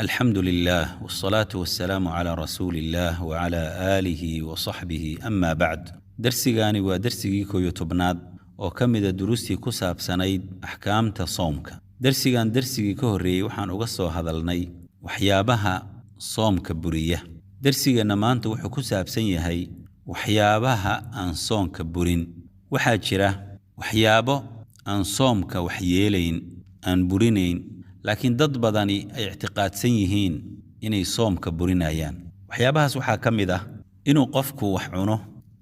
الحمد لله والصلاة والسلام على رسول الله وعلى آله وصحبه أما بعد درسيغاني ودرسيغي كو يوتوبناد oo kamida duruustii ku saabsanayd ahkaamta soomka darsigii ka horeeyay waxaan uga soo hadalnay waxyaabaha soomka buriya darsigeena maanta wuxuu ku saabsan yahay waxyaabaha aan soomka burin waxa jira waxyaabo aan soomka waxyeelayn aan burinayn laakiin dad badani ay i'tiqaadsan yihiin inay soomka burinayaan waxyaabahaas waxa kamid ah inuu qofku wax cuno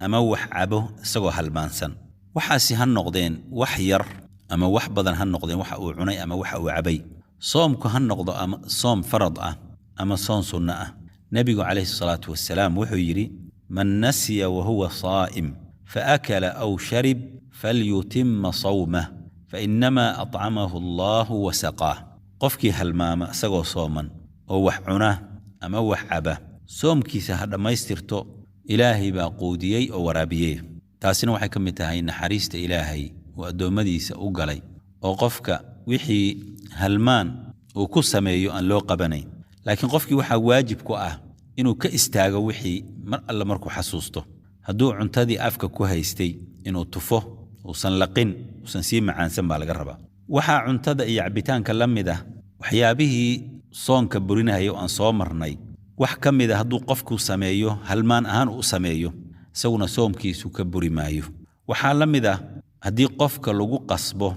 ama wax cabo isagoo halmaansan waxaasi han noqdeen wax yar ama wax badan han noqdeen waxa uu cunay ama waxa uu cabay soomku han noqdo ama soom farad ah ama soom sunna ah nabigu alayhi salatu wassalaam wuxuu yiri man nasiya wa huwa saa'im fa akala aw sharib falyutimma sawmah fa inma at'amahu Allah wa saqah qofki halmaama isagoo sooman oo wax cuna ama wax caba soomkiisa ha dhamaystirto ilaahi baa quudiyay oo waraabiyay taasina waxay kamid tahay naxariista ilaahay oo adoomadiisa u galay oo qofka wixii halmaan uu ku sameeyo aan loo qabanayn laakiin qofkii waxa waajib ku ah inuu ka istaago wixii mar alla markuu xasuusto hadduu cuntadii afka ku haystay inuu tufo uusan laqin uusan sii macaansan baa laga rabaa waxa cuntada iyo cabitaanka la mid ah waxyaabihii soonka burinayo aan soo marnay wax kamid ah hadduu qofku sameeyo halmaan ahaan uu sameeyo isaguna soomkiisu ka buri maayo waxaa la mid ah haddii qofka lagu qasbo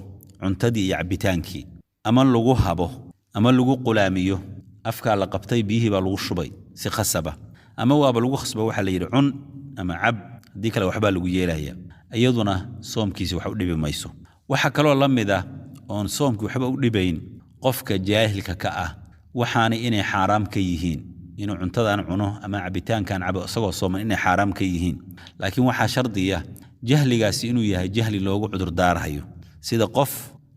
cuntadii iyo cabitaankii ama lagu habo ama lagu qulaamiyo afka la qabtay biyihii baa lagu shubay si khasaba ama waaba lagu khasbo waxa la yiri cun ama cab hadii kale waxba lagu yeelaya iyaduna soomkiisa wax u dhibi mayso waxa kaloo la mid ah oon soomkii waxba u dhibayn qofka jaahilka ka ah waxaana inay xaraam ka yihiin inuu cuntadan cuno ama cabitaankan cabo isagoo sooman inay xaraam ka yihiin laakiin waxa shardiya jahligaasi inuu yahay jahli loogu cudur daarayo sida qof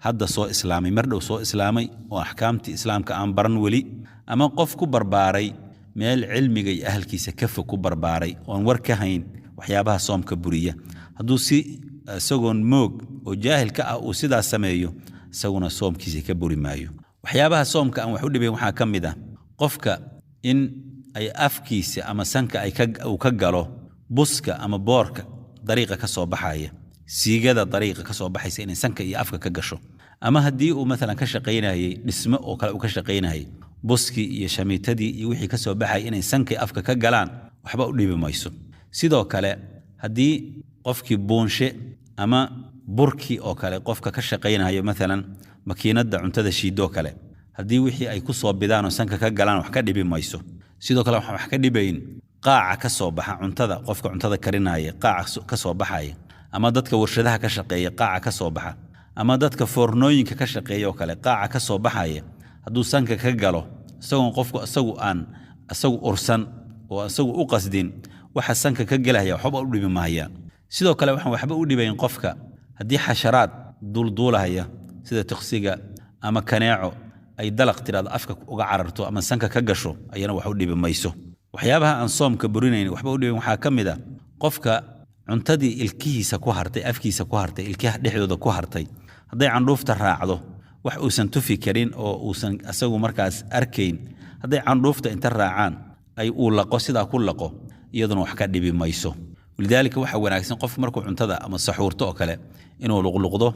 hadda soo islaamay mar dhow soo islaamay oo ahkaamti islaamka aan baran wali ama qof ku barbaaray meel cilmiga iyo ahlkiisa ka fog ku barbaaray oo war ka hayn waxyaabaha soomka buriya hadduu si isagoon moog oo jaahil ka ah uu sidaas sameeyo isaguna soomkiisa ka buri maayo waxyaabaha soomka aan wax u dhibayn waxa kamid ah qofka in ay afkiisa ama sanka ay ka galo buska ama boorka dariiqa ka soo baxaya siigada dariiqa ka soo baxaysa in sanka iyo afka ka gasho ama hadii uu mesela ka shaqeynayay dhismo oo kale uu ka shaqeynayay buski iyo shamiitadii iyo wixii ka soo baxay in sanka iyo afka ka galaan waxba u dhibi mayso sidoo kale hadii qofkii buunshe ama burki oo kale qofka ka shaqeynayo mesela makiinada cuntada shiido kale hadii wixii ay ku soo bidaan oo sanka ka galaan wax ka dhibi mayso sidoo kale wax ka dhibayn qaaca ka soo baxa cuntada qofka cuntada karinaya qaaca ka soo baxaya ama dadka warshadaha ka shaqeeya qaaca ka soo baxa ama dadka foornooyinka ka shaqeeya oo kale qaaca ka soo baxaya hadduu sanka ka galo isagoo qofku isagu ursan oo isagu u qasdin waxa sanka ka galaya waxba u dhibi maaya sidoo kale waxba u dhibayn qofka hadii xasharaad dulduulaya sida tiqsiga ama kaneeco ay dalaq tirada afka uga cararto ama sanka ka gasho ayana wax u dhibi mayso waxyaabaha aan soomka burinayn waxba u dhibin waxa kamid ah qofka cuntadii ilkihiisa ku hartay afkiisa ku hartay ilkaha dhexdooda ku hartay haday candhuufta raacdo wax uusan tufi karin oo uusan asagu markaas arkayn haday candhuufta inta raacaan ay uu laqo sida ku laqo iyaduna wax ka dhibi mayso lidaalika waxa wanaagsan qof markuu cuntada ama saxuurto oo kale inuu luqluqdo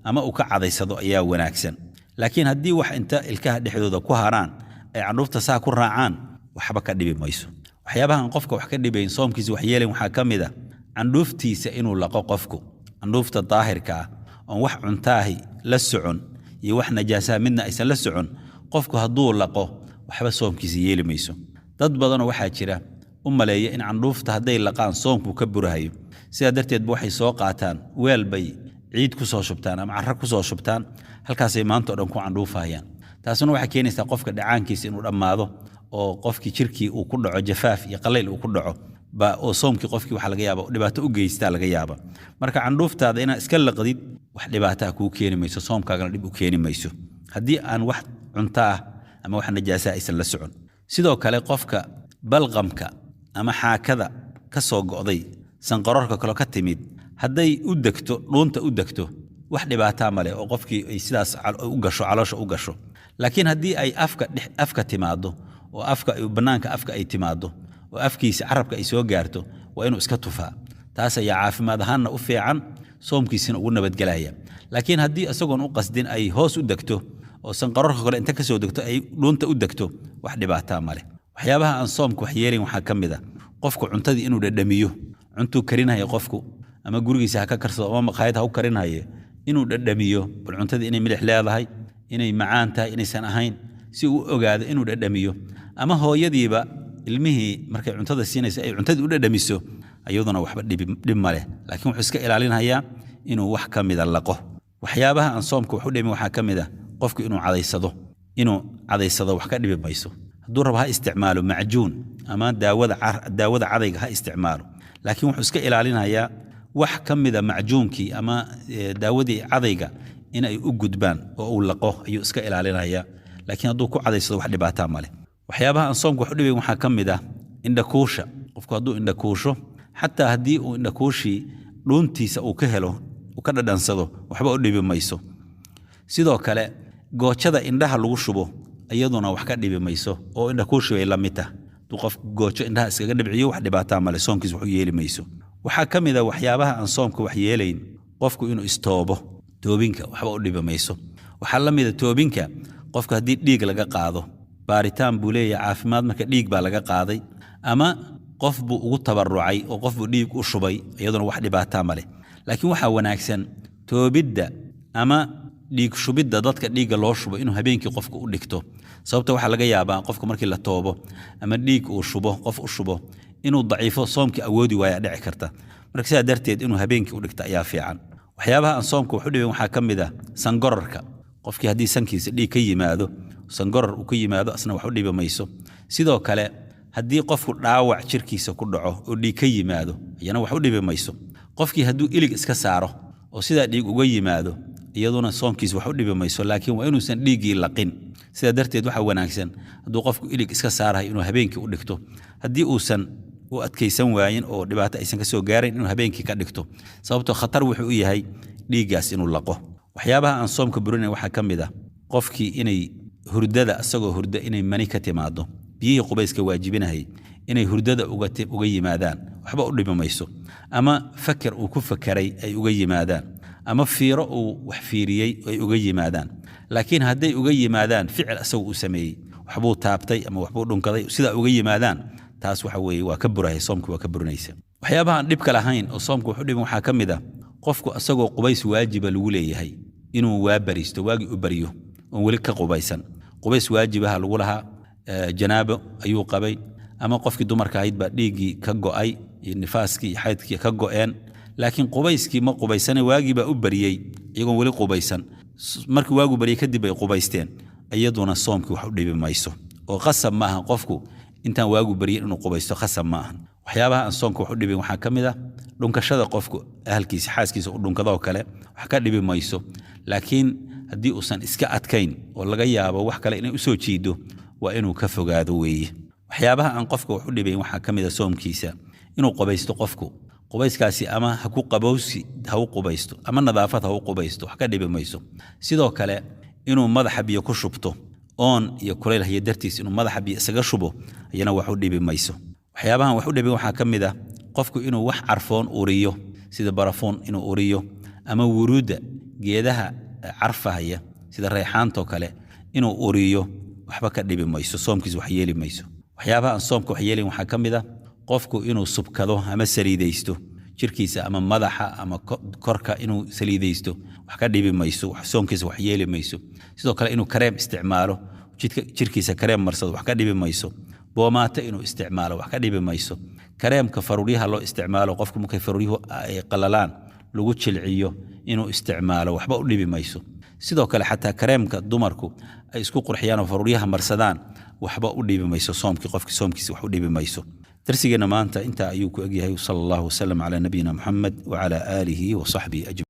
ama uu ka cadaysado ayaa wanaagsan laakiin hadii wax inta ilkaha dhexdooda ku haraan ay candhuufta saa ku raacaan waxba ka dhibi mayso waxyaabahan qofka wax ka dhibayn soomkiisa wax yeelan waxa kamid ah candhuuftiisa inuu laqo qofku candhuufta daahirka ah oo wax cuntaahi la socon iyo wax najaasa midna aysan la socon qofku hadduu laqo waxba soomkiisa yeeli mayso dad badan waxa jira u maleeya in candhuufta haday laqaan soomku ka burahayo sida darteed waxay soo qaataan weel bay ciid ku soo shubtaan ama carro ku soo shubtaan halkaas ay maanta dhan ku candhuufayaan taasuna waxa keenaysa qofka dhacaankiisa inuu dhamaado oo qofkii jirkii uu ku dhaco jafaaf iyo qaleyl uu ku dhaco ba oo soomkii qofkii waxa laga yaabo dhibaato u geystaa laga yaabo marka candhuuftaada ina iska laqdid wax dhibaato ku keeni mayso soomkaagana dhib u keeni mayso hadii aan wax cunto ah ama wax najaasa aysan la socon sidoo kale qofka balqamka ama xaakada ka soo go'day sanqarorka kale ka timid haday u degto dhuunta u degto wax dhibaato ma leh oo qofkii ay sidaas u gasho caloosha u gasho laakiin haddii ay afka timaado oo afka banaanka afka ay timaado oo afkiisa carabka ay soo gaarto waa inuu iska tufaa taas ayaa caafimaad ahaanna u fiican soomkiisina ugu nabadgelaya laakiin haddii asagoon u qasdin ay hoos u degto oo sanqarorka kale inta ka soo degto ay dhuunta u degto wax dhibaato ma leh waxyaabaha aan soomku wax yeelin waxa kamid ah qofku cuntadii inuu dhadhamiyo cuntu karinayo qofku ama gurigiisa ha ka karsado ama maqaayad ha u karinayo inuu dhadhamiyo bal cuntadii inay milix leedahay inay macaan tahay inaysan ahayn si uu ogaado inuu dhadhamiyo ama hooyadiiba ilmihii markay cuntada siinaysa ay cuntadii u dhadhamiso ayaduna waxba dhib ma leh laakiin wuxuu iska ilaalinayaa inuu wax kamid ah laqo waxyaabaha aan soomku wax u dhimin waxa kamid ah qofku inuu cadaysado wax ka dhibi mayso hadduu rabo ha isticmaalo macjuun ama daawada cadayga ha isticmaalo laakiin wuxuu iska ilaalinayaa wax kamid ah macjuunkii ama daawadii cadayga in ay u gudbaan oo uu laqo ayuu iska ilaalinayaa laakiin hadduu ku cadaysado wax dhibaato ma leh waxyaabaha aan soomku wax u dhimin waxa kamid ah indhakuusha qofku hadduu indhakuusho xataa haddii uu indhakuushii dhuuntiisa uu ka helo uu ka dhadhansado waxba u dhibi mayso sidoo kale goojada indhaha lagu shubo iyaduna wax ka dhibi mayso oo indhakuushi way la mid tahay hadduu qof goojo indhaha iskaga dhibciyo wax dhibaato ma leh soomkiis wax u yeeli mayso waxaa ka mid ah waxyaabaha aan soomka wax yeelayn qofku inuu istoobo toobinka waxba u dhibi mayso waxaa la mid ah toobinka qofka haddii dhiig laga qaado baaritaan buu leeyahay caafimaad marka dhiig baa laga qaaday ama qof buu ugu tabarucay oo qof buu dhiig u shubay iyaduna wax dhibaato ma leh laakiin waxa wanaagsan toobidda ama dhiig shubidda dadka dhiigga loo shubo inuu habeenkii qofku u dhigto sababta waxa laga yaabaa qofka markii la toobo ama dhiig uu shubo qof u shubo inuu daciifo soomkii awoodi waaya dhici karta marka sidaa darteed inuu habeenkii u dhigto ayaa fiican waxyaabaha aan soomka wax u dhibin waxaa ka mid ah sangorarka qofkii haddii sankiisa dhiig ka yimaado sangorar uu ka yimaado asna wax u dhibi mayso sidoo kale haddii qofku dhaawac jirkiisa ku dhaco oo dhiig ka yimaado ayana wax u dhibi mayso qofkii hadduu ilig iska saaro oo sidaa dhiig uga yimaado iyaduna soomkiisa wax u dhibi mayso laakiin waa inuusan dhiiggii laqin sidaa darteed waxa wanaagsan hadduu qofku ilig iska saarahay inuu habeenkii u dhigto haddii uusan u adkaysan waayin oo dhibaato aysan ka soo gaarayn inuu habeenkii ka dhigto sababtoo khatar wuxuu u yahay dhiiggaas inuu laqo waxyaabaha aan soomka burinayn waxaa ka mid ah qofkii inay hurdada asagoo hurda inay mani ka timaado biyihii qubayska waajibinahay inay hurdada uga yimaadaan waxba u dhibi mayso ama fakar uu ku fakaray ay uga yimaadaan ama fiiro uu wax fiiriyey ay uga yimaadaan laakiin hadday uga yimaadaan ficil asagu uu sameeyey waxbuu taabtay ama waxbuu dhunkaday sidaa uga yimaadaan taas waxa weeye waa ka burahay soomku waa ka burinaysa waxyaabaha aan dhibka lahayn oo soomku wax u dhibin waxaa ka mid ah qofku asagoo qubays waajiba lagu leeyahay inuu waabariisto waagii u bariyo oon weli ka qubaysan qubays waajibaha lagu lahaa janaabo ayuu qabay ama qofkii dumarka ahayd baa dhiiggii ka go'ay iyo nifaaskii iyo xaydkii ka go'een laakiin qubayskii ma qubaysane waagii baa u bariyey iyagoon weli qubaysan markii waagu bariyey kadib bay qubaysteen iyaduna soomkii wax u dhibi mayso oo qasab ma aha qofku intaan waagu bariyey inuu qubaysto qasab ma ahan waxyaabaha aan soomka wax u dhibin waxaa ka mid ah dhunkashada qofku ahalkiisa xaaskiisa u dhunkadoo kale wax ka dhibi mayso laakiin haddii uusan iska adkayn oo laga yaabo wax kale inay u soo jiido waa inuu ka fogaado weeye waxyaabaha aan qofka wax u dhibayn waxaa ka mid ah soomkiisa inuu qubaysto qofku qubayskaasi ama ha ku qabowsi ha u qubaysto ama nadaafad ha u qubaysto wax ka dhibi mayso sidoo kale inuu madaxa biyo ku shubto oon iyo kulayl haya dartiis inuu madaxa biyo isaga shubo ayana wax u dhibi mayso waxyaabahan wax u dhibin waxaa ka mid ah qofku inuu wax carfoon uriyo sida barafoon inuu uriyo ama wuruudda geedaha carfahaya sida rayxaantoo kale inuu uriyo waxba ka dhibi mayso soomkiisa wax yeeli mayso waxyaabaha aan soomka wax yeelin waxaa ka mid ah qofku inuu subkado ama saliidaysto jirkiisa ama madaxa ama korka inuu saliidaysto wax ka dhibi mayso soomkiisa wax yeeli mayso sidoo kale inuu kareem isticmaalo jirkiisa kareem marsado wax ka dhibi mayso boomaato inuu isticmaalo wax ka dhibi mayso kareemka faruuryaha loo isticmaalo qofku markay faruuryuhu ay qalalaan lagu jilciyo inuu isticmaalo waxba u dhibi mayso sidoo kale xataa kareemka dumarku ay isku qurxiyaan oo faruuryaha marsadaan waxba u dhibi mayso soomkii qofkii soomkiisa wax u dhibi mayso darsigeena maanta inta ayuu ku egyahay sallallahu wasallam ala nabiyina muhammad wa ala alihi wa sahbihi ajma'in